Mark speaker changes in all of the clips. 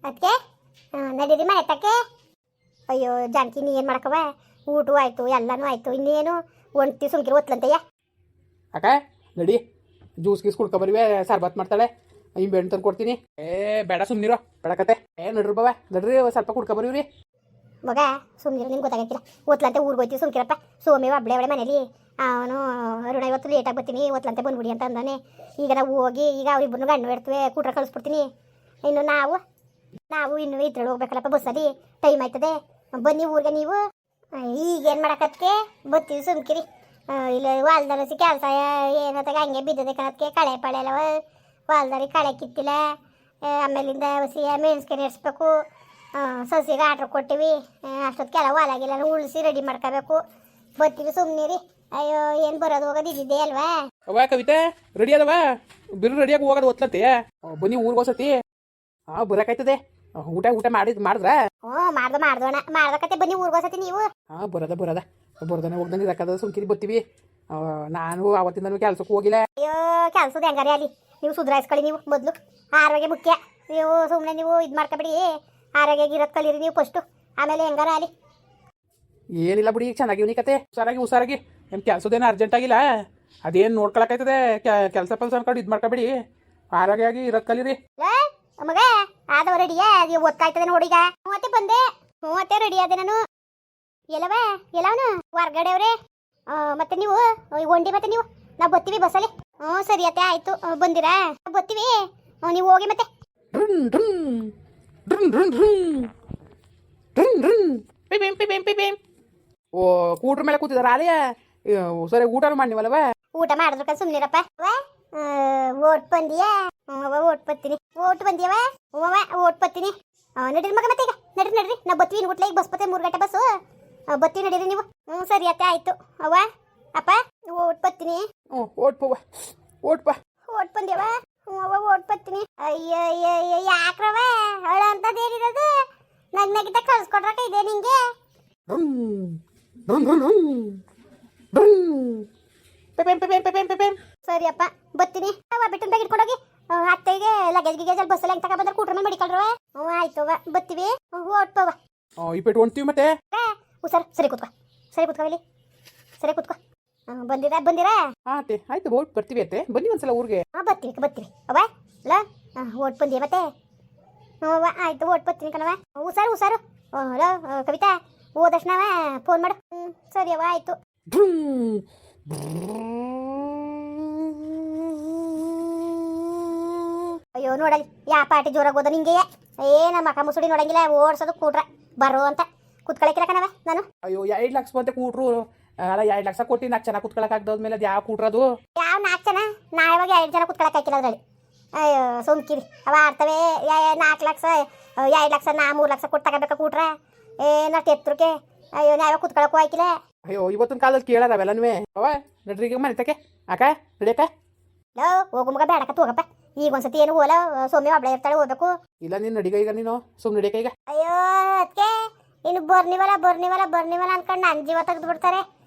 Speaker 1: ಅದಕ್ಕೆ ನಡೀರಿ ಮನೆ ತಕ್ಕೆ. ಅಯ್ಯೋ ಜಾನಕಿ ನೀ ಏನು ಮಾಡಕವ? ಊಟವೂ ಆಯಿತು ಎಲ್ಲನೂ ಆಯಿತು, ಇನ್ನೇನು ಒಂಟಿ ಸುಮ್ಕಿರು ಒತ್ಲಂತೆಯ.
Speaker 2: ಅಕ್ಕ ನಡಿ, ಜ್ಯೂಸ್ ಗೀಸ್ ಕುಡ್ಕೊಬರಿವೆ, ಸರ್ಬತ್ ಮಾಡ್ತಾಳೆ, ಹಿಂಬೆಣ್ಣು ತಂದು ಕೊಡ್ತೀನಿ. ಬೇಡ ಸುಮ್ಮನಿರೋ ಬೇಡಕತ್ತೆ. ನಡ್ರಿ ಬಾವ ನಡ್ರಿ, ಸ್ವಲ್ಪ ಕುಡ್ಕೊಬರಿವ್ರಿ.
Speaker 1: ಮಗ ಸುಮ್ಮನಿರು, ನಿಮ್ಗೆ ಗೊತ್ತಾಗಕ್ಕಿಲ್ಲ. ಒತ್ಲಂತೆ ಊರಿಗೆ ಹೋಯ್ತೀವಿ ಸುಮ್ಕಿರಪ್ಪ. ಸೋಮಿ ಒಬ್ಳೆ ಅವಳೆ ಮನೇಲಿ. ಅವನು ಅರುಣ ಇವತ್ತು ಲೇಟಾಗಿ ಬರ್ತೀನಿ ಒತ್ಲಂತೆ ಬಂದ್ಬಿಡಿ ಅಂತ ಅಂದಾನೆ. ಈಗ ನಾವು ಹೋಗಿ ಈಗ ಅವ್ರಿಬ್ಬರನ್ನು ಗಂಡು ಇಡ್ತೀವಿ, ಕೂಟ್ರ ಕಳಿಸ್ಬಿಡ್ತೀನಿ. ಇನ್ನು ನಾವು ಇನ್ನೂ ಇದ್ರಲ್ಲಿ ಹೋಗ್ಬೇಕಲ್ಲಪ್ಪ, ಬಸ್ಸಲ್ಲಿ ಟೈಮ್ ಆಯ್ತದೆ. ಬನ್ನಿ ಊರಿಗೆ ನೀವು. ಈಗೇನು ಮಾಡಕತ್ತೆ ಬರ್ತೀವಿ ಸುಮ್ಕಿರಿ. ಇಲ್ಲ ವಾಲ್ದರಸಿ ಕೆಲಸ ಏನತ್ತಾಗ ಹಂಗೆ ಬಿದ್ದದೆ ಕಣಕ್ಕೆ. ಕಳೆ ಪಳೆ ಎಲ್ಲ ವಾಲ್ದಾರಿ ಕಳೆ ಕಿತ್ತಿಲ್ಲ. ಆಮೇಲಿಂದ ಹಸಿ ಮೆಣಸ್ಕೆ ನೆಡ್ಸ್ಬೇಕು. ಸಸಿಗೆ ಆರ್ಡ್ರ್ ಕೊಟ್ಟಿವಿ. ಅಷ್ಟೊತ್ತಿಗೆಲ್ಲ ಹೊಲಾಗಿಲ್ಲ ಉಳಿಸಿ ರೆಡಿ ಮಾಡ್ಕೋಬೇಕು. ಬರ್ತೀವಿ ಸುಮ್ಮನಿರಿ. ಅಯ್ಯೋ ಏನು ಬರೋದು ಹೋಗೋದು ಇದ್ದಿದ್ದೆ ಅಲ್ವಾ?
Speaker 2: ಅವ ಕವಿತಾ ರೆಡಿ ಅದವ, ಬಿರು ರೆಡಿಯಾಗಿ ಹೋಗೋದು ಒತ್ಲಂತೆ. ಬನ್ನಿ ಊರಿಗೆ ಹೋಸತಿ. ಬರೋಕಾಯ್ತದೆ. ಊಟ ಮಾಡಿದ್ರ?
Speaker 1: ಮಾಡ್ದೋಣ ಮಾಡ್ದಕತ್ತೆ. ಬನ್ನಿ ಊರಿಗೆ ಹೋಸತಿ ನೀವು.
Speaker 2: ಬರೋದನೆ ಹೋಗ್ದಂಗೆ ಇರಕ್ಕದ ಸುಮ್ಕಿರಿ ಬರ್ತೀವಿ. ನಾನು ಅವತ್ತಿಂದ ಕೆಲ್ಸಕ್ಕೆ ಹೋಗಿಲ್ಲ.
Speaker 1: ಅಯ್ಯೋ ಕೆಲ್ಸದ ಹೆಂಗಾರಿ ಅಲ್ಲಿ ನೀವು ಸುಧಾರಿಸ್ಕೊಳ್ಳಿ. ನೀವು ಮೊದಲು ಆರೋಗ್ಯ ಮುಖ್ಯ. ನೀವು ಸುಮ್ಮನೆ ನೀವು ಇದು ಮಾಡ್ಕೊಬೇಡಿ. ಆರೋಗ್ಯ ಇರೋದು ಕಲೀರಿ ನೀವು ಫಸ್ಟು, ಆಮೇಲೆ ಹೆಂಗಾರ ಅಲ್ಲಿ.
Speaker 2: ಏನಿಲ್ಲ ಬಿಡಿ, ಚೆನ್ನಾಗಿವ್ನಿ ಕತೆ. ಹುಷಾರಾಗಿ ಏನು ಕೆಲ್ಸದೇನು ಅರ್ಜೆಂಟ್ ಆಗಿಲ್ಲ. ಅದೇನು ನೋಡ್ಕೊಳಕಾಯ್ತದೆ. ಕೆಲಸ ಅನ್ಕೊಂಡು ಇದು ಮಾಡ್ಕೊಬೇಡಿ. ಆರೋಗ್ಯವಾಗಿ ಇರೋದು ಕಲೀರಿ.
Speaker 1: ಮಗ ಆದವ ರೆಡಿಯಾ? ನೀವು ಒತ್ತಾಯ್ತದೆ ನೋಡೀಗ. ಮತ್ತೆ ಬಂದೆ. ಮತ್ತೆ ರೆಡಿ ಆದೆ ನಾನು. ಎಲ್ಲವನು ಹೊರ್ಗಡೆ ಅವ್ರೆ. ಮತ್ತೆ ನೀವು ಒಂಡಿ ಮತ್ತೆ ನೀವು ನಾವು ಬರ್ತೀವಿ ಬಸ್ಸಲ್ಲಿ. ಸರಿ ಅತ್ತೆ ಆಯ್ತು. ಬಂದಿರಾ? ಬರ್ತೀವಿ. ನೀವು ಹೋಗಿ ಮತ್ತೆ.
Speaker 2: ಓ ಕೂಟ್ರ ಮೇಲೆ ಕೂತಿದಾರ ಅಲ್ಲಿಯ? ಸರಿ ಊಟನೂ ಮಾಡಿವಲ್ಲವ?
Speaker 1: ಊಟ ಮಾಡಿದ್ರ ಸುಮ್ಮನಿರಪ್ಪ. ಓಟ್ ಬಂದಿಯಾ? ಓಟ್ ಬತ್ತೀನಿ. ಓಟ್ ಬಂದಿಯವ? ಓಟ್ ಬತ್ತೀನಿ. ನಡೀರಿ ಮಗ ಮತ್ತೆ. ಈಗ ನಡ್ರಿ ನಾವು ಬರ್ತೀವಿ. ಇನ್ಬಿಟ್ಲೆ ಈಗ ಬಸ್ ಬತ್ತೆ 3 ಗಂಟೆ ಬಸ್ಸು. ಬರ್ತೀವಿ ನಡೀರಿ ನೀವು. ಸರಿ ಅತ್ತೆ ಆಯ್ತು. ಅವ್ವ ಅಪ್ಪ ಓಟ್ ಬತ್ತೀನಿ.
Speaker 2: ಓಟ್
Speaker 1: ಬಂದ್ಯವ? ಓಟ್ ಬತ್ತೀನಿ. ಅಯ್ಯ ಯಾಕ್ರವ ಅಳ ಅಂತದೇನಿರೋದು? ನಗ್ನಗಿತ ಕಳ್ಸ್ಕೊಡ್ರಕ ಇದೆ ನಿಂಗೆ. ಸರಿ ಅಪ್ಪ ಬರ್ತೀನಿ. ಬಿಟ್ಟು ಬ್ಯಾಗ್ ಇಟ್ಕೊಂಡೋಗಿ. ಅತ್ತೆಗೆ ಲಗೇಜ್ ಗಿಗೇಜಲ್ಲಿ ಬಸ್ಸಲ್ಲಿ ಹೆಂಗೆ ತಗೊಂಡ್ಬಂದ್ರೆ ಕೂಟ್ರ ಮೇಲೆ ಮಡಿಕೊಳ್ರವ. ಆಯ್ತು ಬರ್ತೀವಿ. ಓಟ್ಪವ
Speaker 2: ಇಪ್ಪಟ್ಟು ಹೊಂತೀವಿ ಮತ್ತೆ.
Speaker 1: ಹುಷಾರು. ಸರಿ ಕೂತ್ಕೋ ಇಲ್ಲಿ. ಸರಿ ಕೂತ್ಕೋ. ಬಂದಿರಾ?
Speaker 2: ಆಯ್ತು ಓಟ್ ಬರ್ತೀವಿ ಅತ್ತೆ. ಬನ್ನಿ ಒಂದ್ಸಲ ಊರಿಗೆ.
Speaker 1: ಬರ್ತೀವಿ ಅವ್ವ. ಅಲ್ಲ ಓಟ್ ಬಂದಿಯ ಮತ್ತೆ? ಆಯ್ತು ಓಟ್ ಬರ್ತೀನಿ ಕಣವ. ಹುಷಾರು. ಹಲೋ ಕವಿತಾ, ಹೋದಕ್ಷಣವ ಫೋನ್ ಮಾಡು. ಸರಿ ಅವ್ವ ಆಯ್ತು. ಅಯ್ಯೋ ನೋಡಲಿ ಯಾ ಪಾಟಿ ಜೋರಾಗಿ ಹೋದ ನಿಂಗೆ. ನಮ್ಮ ಅಕ್ಕ ಮುಸುಡಿ ನೋಡಂಗಿಲ್ಲ. ಓಡ್ಸೋದು ಕೂಟ್ರ ಬರೋ ಅಂತ ಕುತ್ಕೊಳಕಿಲ್ಲ ಕಣವ ನಾನು.
Speaker 2: ಅಯ್ಯೋ 2 ಲಕ್ಷ ಬಂತೆ ಕೂಟ್ರು. ಅಲ್ಲ 2 ಲಕ್ಷ ಕೊಟ್ಟು 4 ಜನ ಕುತ್ಕೊಳಕಾಗ್ದೋದ್ಮೇಲೆ ಅದು ಯಾವ ಕೂಟ್ರದು?
Speaker 1: ಯಾವ 4 ಜನ? ನಾ ಇವಾಗ 2 ಜನ ಕುತ್ಕೊಳಕಾಕಿಲ್ಲ ಅದ್ರಲ್ಲಿ. ಅಯ್ಯೋ ಸುಮ್ಕಿರಿ. ಅವ ಆಡ್ತವೆ. 4 ಲಕ್ಷ 2 ಲಕ್ಷ ನಾ 3 ಲಕ್ಷ ಕೊಟ್ಟು ತಗೋಬೇಕಾ ಕೂಟ್ರ? ನಟ್ಟು ಎತ್ತರಕ್ಕೆ. ಅಯ್ಯೋ ನಾವ ಕುತ್ಕೊಳಕ್ಕೂ ಆಯ್ಕಿಲ್ಲ.
Speaker 2: ಅಯ್ಯೋ ಇವತ್ತಿನ ಕಾಲದಲ್ಲಿ ಕೇಳಾರ ಅವೆಲ್ಲನೂ. ಅವ ನಡ್ರಿಗೆ ಮನೆ ತಕ್ಕೆ. ಅಕ್ಕ ನಡಿಯಕ್ಕ.
Speaker 1: ಹೋಗು ಮಗ ಬೇಡಕತ್ತು ಹೋಗಪ್ಪ. ಈಗ ಒಂದ್ಸತಿ ಏನು ಹೋಲ ಸೋಮಿ ಒಬ್ಳೆ ಇರ್ತಾಳೆ ಹೋಗ್ಬೇಕು.
Speaker 2: ಇಲ್ಲ ನೀನು ನಡಿಗ. ಈಗ ನೀನು ಸುಮ್ಮನೆ ನಡಿಯಕ ಈಗ.
Speaker 1: ಅಯ್ಯೋ ಅದಕ್ಕೆ ಇನ್ನು ಬರ್ನಿವಲ್ಲ ಅನ್ಕೊಂಡು ನನ್ನ ಜೀವ ತೆಗೆದು ಬಿಡ್ತಾರೆ.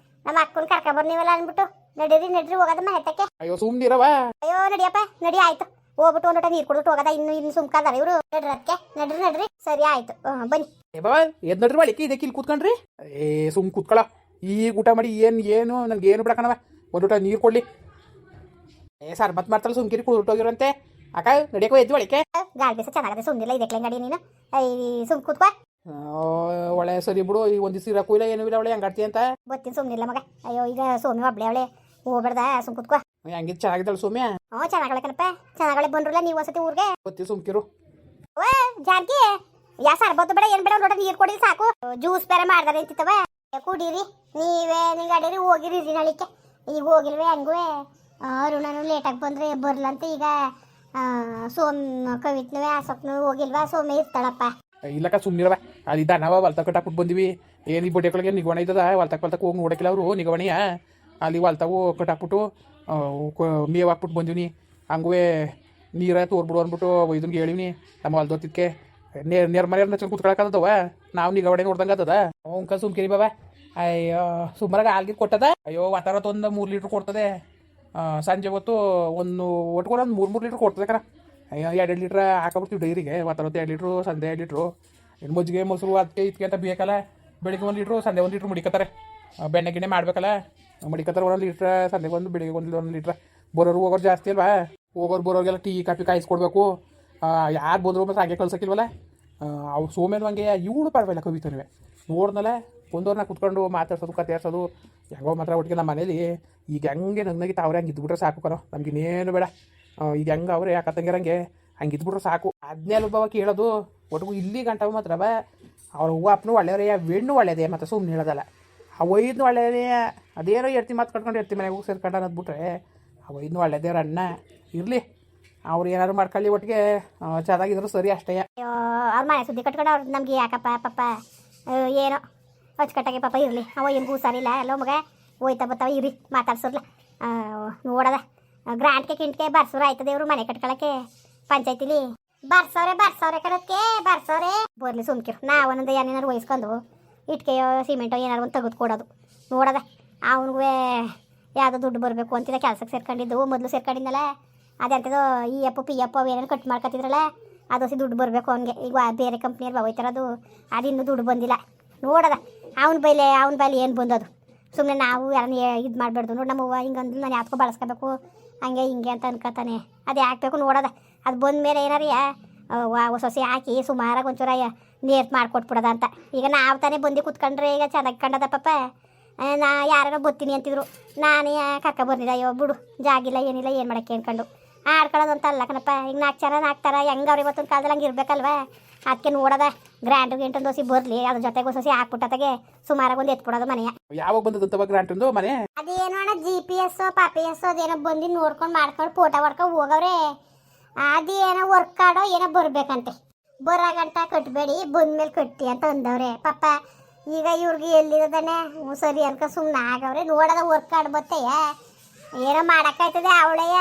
Speaker 1: ನಮ್ಮ ಅಕ್ಕನ ಕರ್ಕ ಬರ್ನಿವಲ್ಲ ಅಂದ್ಬಿಟ್ಟು ನಡೀರಿ ಹೋಗೋದ ಮನೆತಕ್ಕೆ.
Speaker 2: ಅಯ್ಯೋ ಸುಮ್ಮನಿರವ.
Speaker 1: ಅಯ್ಯೋ ನಡಿಯಪ್ಪ ನಡಿ ಆಯ್ತು. ಹೋಗ್ಬಿಟ್ಟು ಒಂದೊಟ ನೀರು ಕುಡಿದು ಹೋಗೋದ. ಇನ್ನು ಸುಮ್ಕಾದಾರ ಇವರು. ನಡ್ರಿ ಸರಿ ಆಯ್ತು. ಬನ್ನಿ
Speaker 2: ಬಾಬಾ ಎದ್ ನಡ್ರಿ ಬಾಳಿಕೆ ಇದಕ್ಕೆ ಇಲ್ಲಿ ಕೂತ್ಕೊಂಡ್ರಿ. ಸುಮ್ ಕೂತ್ಕೊಳ. ಈಗ ಊಟ ಮಾಡಿ ಏನು ನನ್ಗೆ ಏನು ಬಿಡಕಣವ. ಒಂದೂಟ ನೀರು ಕೊಡ್ಲಿ. ಸರ್ಬತ್ ಮಾಡ್ತಾಳೆ ಸುಮ್ಕಿರಿ ಕುಳ್ಟೋಗಿರಂತೆ. ಅಕ್ಕ ನಡಿಯಕೋ ಎದ್ದು ಒಳಕ್ಕೆ.
Speaker 1: ಗಾಳಿ ಬೇಸ ಚೆನ್ನಾಗದೆ ಸುಮ್ಮನಿಲ್ಲ ಇದಕ್ಕೆ ಗಾಡಿ ನೀನು. ಸುಮ್ ಕೂತ್ಕೋ.
Speaker 2: ಒಳ್ಳೆ ಸರಿ ಬಿಡು. ಈ ಒಂದು ದಿವಸ ಇರಕ್ಕೂ ಇಲ್ಲ ಏನೂ ಇಲ್ಲ. ಅವಳೆ ಹೆಂಗಾಡ್ತಿ ಅಂತ
Speaker 1: ಬರ್ತೀನಿ ಸುಮ್ಮನಿಲ್ಲ ಮಗ. ಅಯ್ಯೋ ಈಗ ಸೋಮಿ ಒಬ್ಳೆ ಅವಳೆ ಹೋಗ್ಬೇಡ್ದ. ಸುಮ್ ಕೂತ್ಕೋ.
Speaker 2: ಹೆಂಗಿದ್ ಚೆನ್ನಾಗಿದ್ದಾಳೆ ಸೌಮ್ಯ?
Speaker 1: ಚೆನ್ನಾಗಳೆ ಕಣಪ್ಪ. ಚೆನ್ನಾಗಳೆ ಬಂದ್ರಲ್ಲ ನೀವು ಒಂದ್ಸತಿ ಊರಿಗೆ.
Speaker 2: ಬರ್ತೀವಿ ಸುಮ್ಕಿರು.
Speaker 1: ಜಾನಕಿ ಯಾ ಸರ್ಬತ್ತು ಬೇಡ ಏನು ಬೇಡ ನೋಡ ನೀರು ಕೊಡಿ ಸಾಕು. ಜ್ಯೂಸ್ ಬೇರೆ ಮಾಡ್ದಾರೆ ಅಂತಿತ್ತವ. ಕುಡೀರಿ ನೀವೇ ನಿಂಗೆ ಅಡೀರಿ ಹೋಗಿರಿ ನಳಿಕೆ. ಈಗ ಹೋಗಿಲ್ವೇ ಹಂಗುವೆ. ಅರುಣನು ಲೇಟಾಗಿ ಬಂದರೆ ಬರ್ಲಂತ. ಈಗ ಕವಿತ್ನೂ ಆಸಕ್ನೂ ಹೋಗಿಲ್ವಾ? ಸೋಮೆ ಇರ್ತಾಳಪ್ಪ.
Speaker 2: ಇಲ್ಲಕ್ಕ ಸುಮ್ಮನಿರವ. ಅಲ್ಲಿ ದನವ ಹೊಲ್ತ ಕಟ್ಟಾಕ್ಬಿಟ್ಟು ಬಂದಿವಿ. ಏನು ಈ ಬಡ್ಡೆಗಳಿಗೆ ನಿಗವಣೆ ಇದ್ದದ. ಹೊಲ್ತಕ್ಕೆ ಹೋಗಿ ನೋಡಕ್ಕಿಲ್ಲ ಅವರು ನಿಗವಣೆಯ. ಅಲ್ಲಿ ಹೊಲ್ತಾವು ಕಟ್ಟಾಕ್ಬಿಟ್ಟು ಮೇವು ಹಾಕ್ಬಿಟ್ಟು ಬಂದಿವ್ನಿ. ಹಂಗುವೆ ನೀರ ತೋರ್ಬಿಡು ಅಂದ್ಬಿಟ್ಟು ಇದನ್ಗೆ ಹೇಳಿವ್ನಿ. ನಮ್ಮ ಹೊಲ್ದೋತಿದ್ಕೆ ನೇರ್ಮನೆಯವ್ರನ್ನ ಚಂದ ಕುತ್ಕೊಳಕತ್ತದವ. ನಾವು ನಿಗವಣೆ ನೋಡ್ದಂಗೆ ಆತದ. ಅವ್ಕ ಸುಮ್ಕಿರಿ ಬಾಬಾ. ಅಯ್ಯೋ ಸುಮಾರಾಗ ಹಾಲ್ಗೆ ಕೊಟ್ಟದ. ಅಯ್ಯೋ ವಾತಾವರಣ 3 ಲೀಟ್ರ್ ಕೊಡ್ತದೆ. ಸಂಜೆ ಹೊತ್ತು ಒಟ್ಕೊಂಡು 3 ಲೀಟ್ರ್ ಕೊಡ್ತದೆ ಕಣ. ಎರಡು ಲೀಟ್ರ್ ಹಾಕೊಬಿಡ್ತೀವಿ ಡೈರಿಗೆ ಒತ್ತರತ್ತು 2 ಲೀಟ್ರು ಸಂಜೆ 2 ಲೀಟ್ರು ಇನ್ನು ಮಜ್ಜಿಗೆ ಮೊಸರು ಅದಕ್ಕೆ ಇದಕ್ಕೆ ಅಂತ ಬೇಕಲ್ಲ. ಬೆಳಿಗ್ಗೆ 1 ಲೀಟ್ರು ಸಂಜೆ 1 ಲೀಟ್ರ್ ಮುಡಿಕತ್ತಾರೆ. ಬೆಣ್ಣೆ ಗಿಣ್ಣೆ ಮಾಡ್ಬೇಕಲ್ಲ, ಮಡಿಕತ್ತಾರೆ 1 ಲೀಟ್ರ್ ಸಂಜೆಗೆ ಒಂದು ಬೆಳಿಗ್ಗೆ 1 ಲೀಟ್ರ್. ಬರೋರು ಹೋಗೋರು ಜಾಸ್ತಿ ಅಲ್ವಾ, ಹೋಗೋರು ಬರೋರಿಗೆಲ್ಲ ಟೀ ಕಾಫಿ ಕಾಯಿಸ್ಕೊಡ್ಬೇಕು. ಯಾರು ಬಂದರು ಮತ್ತೆ ಹಾಗೆ ಕಳ್ಸೋಕ್ಕಿಲ್ವಲ್ಲ. ಅವ್ರು ಸೋಮೇನು ಹಂಗೆ ಇವಳು ಪರವಾಗಿಲ್ಲ ಕವಿತನವೇ ನೋಡ್ದಲ್ಲ ಒಂದವ್ರನ್ನ ಕುತ್ಕೊಂಡು ಮಾತಾಡ್ಸೋದು ಕತೆ ಆಡ್ಸೋದು ಹೆಂಗೋ ಮಾತ್ರ ಒಟ್ಟಿಗೆ ನಮ್ಮ ಮನೇಲಿ ಈಗ ಹೆಂಗೆ ನಗ್ನಾಗಿತ್ತು ಅವ್ರೆ ಹಂಗೆ ಇದ್ಬಿಟ್ರೆ ಸಾಕು ಕಣೋ, ನಮ್ಗಿನ್ನೇನು ಬೇಡ. ಈಗ ಹೆಂಗೆ ಅವ್ರೆ ಯಾಕತ್ತಂಗಿರಂಗೆ ಹಂಗೆ ಇದ್ಬಿಟ್ರೆ ಸಾಕು. ಅದನ್ನೇ ಅಲ್ಬವ ಕೇಳೋದು ಒಟ್ಟಿಗೂ ಇಲ್ಲಿ ಗಂಟವು ಮಾತ್ರ ಅವ್ರ ಹೂವು ಅಪ್ಪನೂ ಒಳ್ಳೆಯವರೇ, ಹೆಣ್ಣು ಒಳ್ಳೆಯದೇ ಮತ್ತು ಸುಮ್ಮನೆ ಹೇಳೋದಲ್ಲ. ಆ ಒಯ್ದು ಒಳ್ಳೆಯದೇ, ಅದೇನೋ ಎರ್ತಿ ಮಾತು ಕಟ್ಕೊಂಡು ಎರ್ತಿ ಮನೆಗೆ ಹೋಗಿ ಸೇರ್ಕೊಂಡು ಅನ್ನೋದ್ಬಿಟ್ರೆ ಆ ಒಯ್ದು ಒಳ್ಳೆಯದೇ ಅವ್ರ ಅಣ್ಣ ಇರಲಿ. ಅವ್ರು ಏನಾದ್ರು ಮಾಡ್ಕೊಳ್ಳಿ ಒಟ್ಟಿಗೆ ಚೆನ್ನಾಗಿದ್ರು ಸರಿ ಅಷ್ಟೇ.
Speaker 1: ಅವ್ರ ಮನೆ ಸುದ್ದಿ ಕಟ್ಕೊಂಡು ಅವ್ರು ನಮ್ಗೆ ಯಾಕಪ್ಪ ಪಪ್ಪ ಏನೋ ಅಚ್ಚುಕಟ್ಟಾಗೆ ಪಾಪ ಇರಲಿ. ಅವ ಏನು ಕೂಸಾರಿಲ್ಲ ಎಲ್ಲ ಮಗ ಹೋಯ್ತಾ ಬರ್ತಾವ ಇರಿ ಮಾತಾಡ್ಸೋರ್ಲ ನೋಡದ ಗ್ರಾಂಟ್ಗೆ ಕಿಂಟ್ಗೆ ಬರ್ಸೋರು ಆಯ್ತದೆ ಇವರು ಮನೆ ಕಟ್ಕೊಳಕ್ಕೆ ಪಂಚಾಯತಿಲಿ ಬರ್ಸವ್ರೆ ಕಡಕ್ಕೆ ಬರ್ಸವ್ರೆ ಬರ್ಲಿ ಸುಮ್ಕಿರು. ನಾವೊಂದು ಏನೇನಾರು ವಹಿಸ್ಕೊಂಡು ಇಟ್ಕೆಯೋ ಸಿಮೆಂಟೋ ಏನಾರು ಒಂದು ತೆಗೆದು ಕೊಡೋದು ನೋಡದ. ಅವನಿಗೂ ಯಾವುದೋ ದುಡ್ಡು ಬರಬೇಕು ಅಂತಿದ್ದ ಕೆಲಸಕ್ಕೆ ಸೇರ್ಕೊಂಡಿದ್ದು ಮೊದಲು ಸೇರ್ಕೊಂಡಿದ್ದಲ್ಲ ಅದೆಂಥದ್ದು ಈ ಅಪ್ಪು ಪಿ ಅಪ್ಪು ಏನೇನು ಕಟ್ ಮಾಡ್ಕೊತಿದ್ರಲ್ಲ ಅದೊಸಿ ದುಡ್ಡು ಬರಬೇಕು ಅವನಿಗೆ. ಈಗ ಬೇರೆ ಕಂಪ್ನಿಯಲ್ಲಿ ಹೋಯ್ತಾರದು ಅದು ಇನ್ನೂ ದುಡ್ಡು ಬಂದಿಲ್ಲ ನೋಡದ. ಅವನ ಬೈಲೆ ಏನು ಬಂದದು ಸುಮ್ಮನೆ ನಾವು ಯಾರನ್ನ ಇದು ಮಾಡಬಾರ್ದು ನೋಡಿ. ನಮ್ಮವ್ವ ಹಿಂಗಂದು ನಾನು ಯಾತ್ಕೋ ಬಳಸ್ಕೋಬೇಕು ಹಂಗೆ ಹಿಂಗೆ ಅಂತ ಅನ್ಕೋತಾನೆ. ಅದು ಹಾಕ್ಬೇಕು ನೋಡೋದ. ಅದು ಬಂದ ಮೇಲೆ ಏನಾರಿಯ ಸೊಸೆ ಹಾಕಿ ಸುಮಾರಾಗಿ ಒಂಚೂರ ನೇರ್ತು ಮಾಡಿಕೊಟ್ಬಿಡೋದ ಅಂತ. ಈಗ ನಾವು ತಾನೇ ಬಂದು ಕೂತ್ಕೊಂಡ್ರೆ ಈಗ ಚೆನ್ನಾಗಿ ಕಂಡದ ಪಾಪ. ನಾ ಯಾರೋ ಬತ್ತೀನಿ ಅಂತಿದ್ರು, ನಾನೇ ಕರ್ಕ ಬಂದಿದ್ದೆ. ಅಯ್ಯೋ ಬಿಡು ಜಾಗಿಲ್ಲ ಏನಿಲ್ಲ ಏನು ಮಾಡೋಕ್ಕೆ ಅನ್ಕೊಂಡು ಆಡ್ಕೊಳ್ಳೋದು ಅಂತ ಅಲ್ಲ ಕಣಪ್ಪ. ಈಗ 4 ಜನ ಹಾಕ್ತಾರೆ ಹೆಂಗೆ ಅವ್ರು ಇವತ್ತೊಂದು ಕಾಲದಲ್ಲಿ ಹಂಗೆ ಇರಬೇಕಲ್ವ. ಅದಕ್ಕೆ ನೋಡೋದ ಗ್ರ್ಯಾಂಡು ಗಿಂಟೊಂದು ದೋಸೆ ಬರಲಿ ಅದ್ರ ಜೊತೆಗೆ ಸೊಸೆ ಹಾಕ್ಬಿಟ್ಟತಾಗೆ ಸುಮಾರಾಗಿ ಒಂದು ಎತ್ಬಿಡೋದು ಮನೆಯ.
Speaker 2: ಯಾವಾಗ ಬಂದದಂತವ ಗ್ರಾಂಟೊಂದು ಮನೆ?
Speaker 1: ಅದೇನೋ ಅಣ್ಣ GPS ಪಾಪಿಎಸ್ ಅದೇನೋ ಬಂದು ನೋಡ್ಕೊಂಡು ಮಾಡ್ಕೊಂಡು ಫೋಟೋ ಹೊಡ್ಕೊಂಡು ಹೋಗವ್ರೆ. ಅದೇನೋ ವರ್ಕ್ ಆಡೋ ಏನೋ ಬರ್ಬೇಕಂತೆ. ಬರೋ ಗಂಟ ಕಟ್ಟಬೇಡಿ ಬಂದ್ಮೇಲೆ ಕಟ್ಟಿ ಅಂತ ಅಂದವ್ರೆ ಪಾಪ. ಈಗ ಇವ್ರಿಗೆ ಎಲ್ಲಿರೋದಾನೆ ಸರಿ ಅನ್ಕ ಸುಮ್ಮನೆ ಆಗವ್ರೆ. ನೋಡೋದ ವರ್ಕ್ ಆಡ್ ಬತ್ತೆಯ ಏನೋ ಮಾಡೋಕ್ಕಾಯ್ತದೆ. ಅವಳೆಯ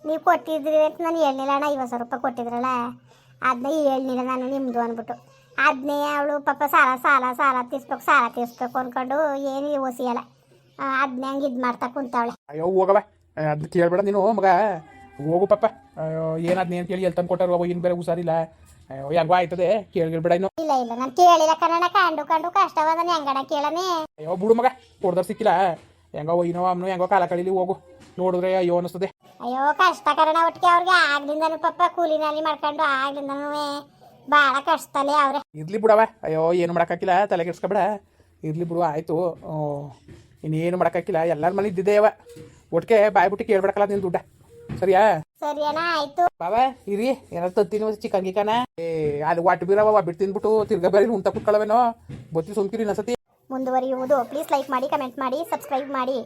Speaker 1: ನೀವು ಕೊಟ್ಟಿದ್ರಿ ಅಂತ ನಾನು ಹೇಳಿಲ್ಲ ಅಣ್ಣ. 50,000 ರೂಪಾಯಿ ಕೊಟ್ಟಿದ್ರಲ್ಲ ಅದನ್ನ ಹೇಳಿಲ್ಲ ನಾನು ನಿಮ್ಮದು ಅಂದ್ಬಿಟ್ಟು. ಅದನ್ನೇ ಅವಳು ಪಾಪ ಸಾಲ ತೀರ್ಸ್ಬೇಕು ಅಂದ್ಕೊಂಡು ಏನು ಓಸಿಯಲ್ಲ ಅದನ್ನೇ ಹಂಗೆ ಇದು ಮಾಡ್ತಾ ಕುಂತವಳೆ.
Speaker 2: ಅಯ್ಯೋ ಹೋಗವ ಅದನ್ನ ಕೇಳ್ಬೇಡ ನೀನು ಮಗ, ಹೋಗು ಪಾಪ. ಏನಾದ್ನೇನು ಕೇಳಿ ಎಲ್ಲಿ ತಂದು ಕೊಟ್ಟಾರು ಅವ ಇನ್ನು ಬೇರೆ ಹುಷಾರಿಲ್ಲ. ಅಯ್ಯೋ ಹೆಂಗೋ ಆಯ್ತದೆ ಕೇಳ್ಬಿಡ ಇನ್ನು.
Speaker 1: ಇಲ್ಲ ನಾನು ಕೇಳಿಲ್ಲ ಕನ್ನಡ ಕಂಡು ಕಷ್ಟವಾದ ಹೆಂಗಣ ಕೇಳನೆ.
Speaker 2: ಅಯ್ಯೋ ಬಿಡು ಮಗ ಕೊಡ್ದಾರ ಸಿಕ್ಕಿಲ್ಲ ಹೆಂಗೋ ಇನ್ನೋ ಅವನು ಹೆಂಗೋ ಕಾಲ ಕಳೀಲಿ ಹೋಗು. ನೋಡಿದ್ರೆ ಅಯ್ಯೋ ಅನ್ನಿಸ್ತದೆ.
Speaker 1: ಅಯ್ಯೋ ಕಷ್ಟ ಕರಣ ಒಟ್ಟಿಗೆ ಅವ್ರಿಗೆ ಆಗ್ಲಿಂದನೂ ಪಾಪ ಕೂಲಿನಲ್ಲಿ ಮಾಡ್ಕೊಂಡು ಆಗ್ಲಿಂದನೂ ಭಾಳ ಕಷ್ಟದಲ್ಲೇ ಅವ್ರೆ.
Speaker 2: ಇರ್ಲಿ ಬಿಡವ, ಅಯ್ಯೋ ಏನು ಮಾಡೋಕ್ಕಾಗಿಲ್ಲ, ತಲೆ ಕೆಡ್ಸ್ಕೊಬೇಡ. ಇರ್ಲಿ ಬಿಡು ಆಯಿತು, ಇನ್ನೇನು ಮಾಡೋಕ್ಕಾಗಿಲ್ಲ. ಎಲ್ಲರ ಮನೆ ಇದ್ದಿದ್ದೇವ ಒಟ್ಟಿಗೆ ಬಾಯ್ಬಿಟ್ಟು ಕೇಳ್ಬಿಡಕಲ್ಲ ನೀನು ದುಡ್ಡ ಸರಿಯಾ?
Speaker 1: ಸರಿಯಣ್ಣ ಆಯ್ತು
Speaker 2: ಬಾಬಾ ಇರಿ ಏನಾದ್ರು ತತ್ತೀನಿ ಚಿಕನ್ ಗಿಕನ ಅಲ್ಲಿ ವಾಟ್ ಬೀರವ ಬಿಟ್ಟು ತಿಂದ್ಬಿಟ್ಟು ತಿರ್ಗಾ ಬೇರೆ ಉಂಟ ಕುಟ್ಕೊಳ್ಳವೇನೋ ಬತ್ತಿ ಸುಮ್ಕಿರಿ ನಸತಿ.
Speaker 1: ಮುಂದುವರಿಯುವುದು. ಪ್ಲೀಸ್ ಲೈಕ್ ಮಾಡಿ, ಕಮೆಂಟ್ ಮಾಡಿ, ಸಬ್ಸ್ಕ್ರೈಬ್ ಮಾಡಿ.